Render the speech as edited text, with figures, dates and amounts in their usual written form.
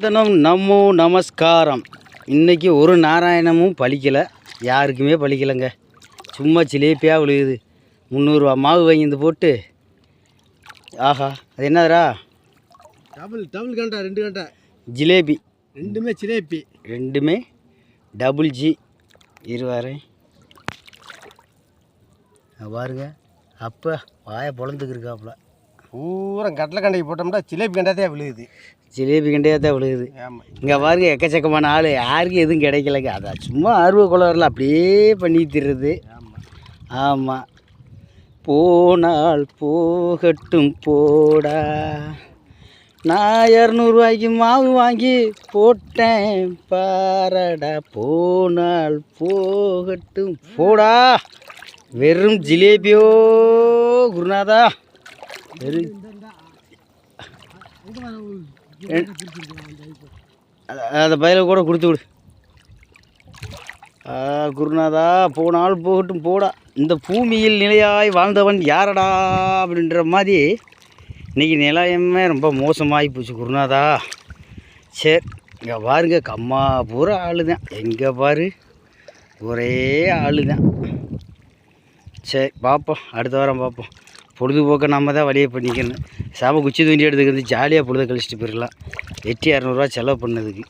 தினம் நமோ நமஸ்காரம். இன்றைக்கி ஒரு நாராயணமும் பலிக்கலை, யாருக்குமே பலிக்கலைங்க. சும்மா சிலேப்பியாக விழுகுது. 300 ரூபா மாவு வாங்கி போட்டு. ஆஹா, அது என்னதுரா? டபுள் கண்டா 2 கண்டா ஜிலேபி. ரெண்டுமே ஜிலேபி, ரெண்டுமே டபுள் ஜி. இருவாரு பாருங்க, அப்போ வாயை பொழந்துக்கிருக்காப்புல. பூரா கட்டில் கண்டைக்கு போட்டோம்னா ஜிலேபி கண்டாதான் விழுகுது. ஜிலேபி கண்டையாக தான் விழுகுது. இங்கே பாருங்க, எக்கச்சக்கமான ஆள், யாருக்கும் எதுவும் கிடைக்கலங்க. அதான் சும்மா ஆர்வ குளரில் அப்படியே பண்ணி தர்றது. ஆமாம், போனால் போகட்டும் போடா, நான் 200 ரூபாய்க்கு மாவு வாங்கி போட்டேன் பாரடா, போனால் போகட்டும் போடா. வெறும் ஜிலேபியோ குருநாதா. வெறும் அந்த பயில கூட கொடுத்து விடு குருநாதா. போனால் போகட்டும் போடா. இந்த பூமியில் நிலையாய் வாழ்ந்தவன் யாரடா அப்படின்ற மாதிரி இன்றைக்கி நிலையமே ரொம்ப மோசமாகி போச்சு குருநாதா. சரி, இங்கே பாருங்க, கம்மா பூரா ஆளு தான். எங்கே பாரு, ஒரே ஆளு தான். சரி, பார்ப்போம், அடுத்த வாரம் பார்ப்போம். பொழுதுபோக்கை நம்ம தான் வழியை பண்ணிக்கணும். சாம குச்சி தூண்டி எடுத்துக்கிறது ஜாலியாக பொழுதை கழிச்சிட்டு போயிடலாம். 200 ரூபா செலவு பண்ணதுக்கு.